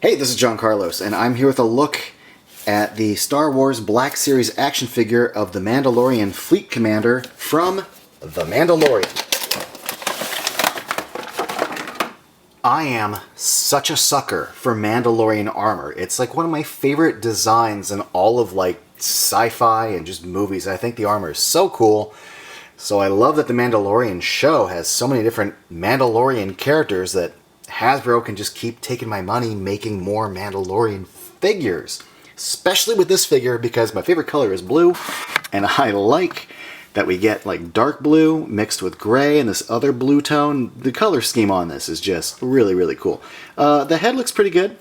Hey, this is John Carlos, and I'm here with a look at the Star Wars Black Series action figure of the Mandalorian Fleet Commander from The Mandalorian. I am such a sucker for Mandalorian armor. It's like one of my favorite designs in all of sci-fi and just movies. I think the armor is so cool. So I love that the Mandalorian show has so many different Mandalorian characters that Hasbro can just keep taking my money making more Mandalorian figures. Especially with this figure because my favorite color is blue, and I like that we get dark blue mixed with gray and this other blue tone. The color scheme on this is just really, really cool. The head looks pretty good.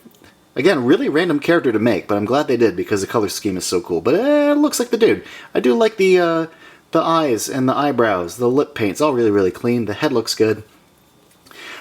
Again, really random character to make, but I'm glad they did because the color scheme is so cool. But it looks like the dude. I do like the eyes and the eyebrows, the lip paint's all really, really clean. The head looks good.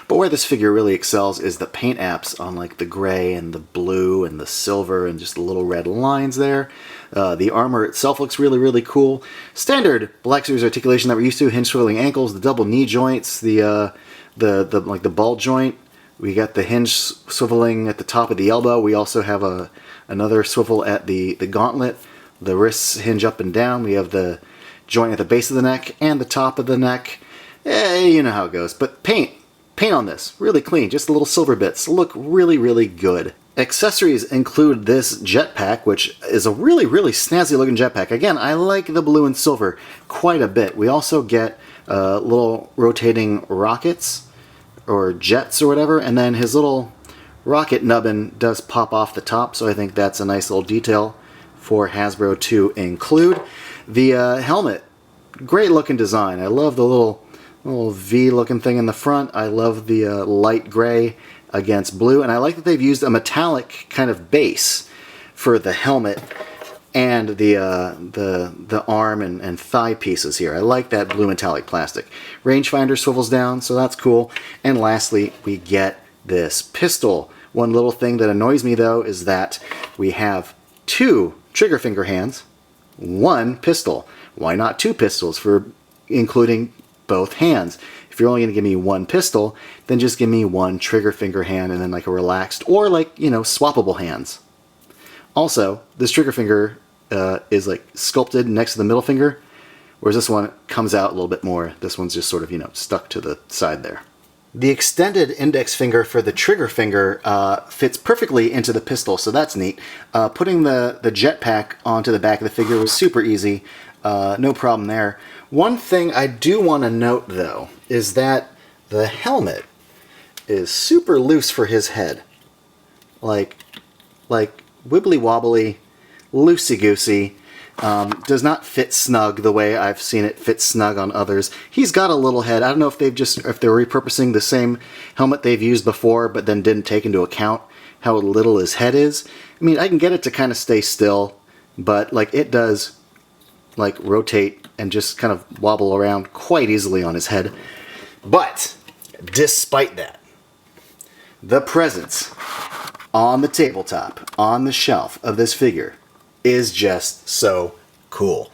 But where this figure really excels is the paint apps on the gray and the blue and the silver and just the little red lines there. The armor itself looks really, really cool. Standard Black Series articulation that we're used to: hinge swiveling ankles, the double knee joints, the ball joint. We got the hinge swiveling at the top of the elbow. We also have another swivel at the gauntlet. The wrists hinge up and down. We have the joint at the base of the neck and the top of the neck. You know how it goes. But paint on this, really clean. Just the little silver bits look really, really good. Accessories include this jetpack, which is a really, really snazzy looking jetpack. Again, I like the blue and silver quite a bit. We also get little rotating rockets or jets or whatever, and then his little rocket nubbin does pop off the top, so I think that's a nice little detail for Hasbro to include. The helmet, great looking design. I love the little V looking thing in the front. I love the light gray against blue, and I like that they've used a metallic kind of base for the helmet and the arm and thigh pieces here. I like that blue metallic plastic. Rangefinder swivels down, so that's cool. And lastly, we get this pistol. One little thing that annoys me though is that we have two trigger finger hands, one pistol. Why not two pistols for including both hands? If you're only going to give me one pistol, then just give me one trigger finger hand and then a relaxed or swappable hands. Also, this trigger finger is sculpted next to the middle finger, whereas this one comes out a little bit more. This one's just sort of stuck to the side there. The extended index finger for the trigger finger fits perfectly into the pistol, so that's neat. Putting the jetpack onto the back of the figure was super easy. No problem there. One thing I do want to note, though, is that the helmet is super loose for his head. Like wibbly-wobbly, loosey-goosey. Does not fit snug the way I've seen it fit snug on others. He's got a little head. I don't know if they're repurposing the same helmet they've used before, but then didn't take into account how little his head is. I mean, I can get it to kind of stay still, but it does rotate and just kind of wobble around quite easily on his head. But despite that, the presence on the tabletop, on the shelf of this figure is just so cool.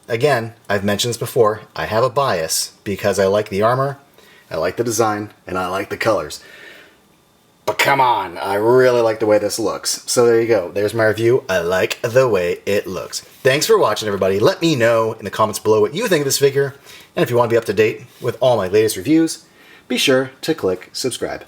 Again, I've mentioned this before, I have a bias because I like the armor, I like the design, and I like the colors. But come on, I really like the way this looks. So there you go. There's my review. I like the way it looks. Thanks for watching, everybody. Let me know in the comments below what you think of this figure. And if you want to be up to date with all my latest reviews, be sure to click subscribe.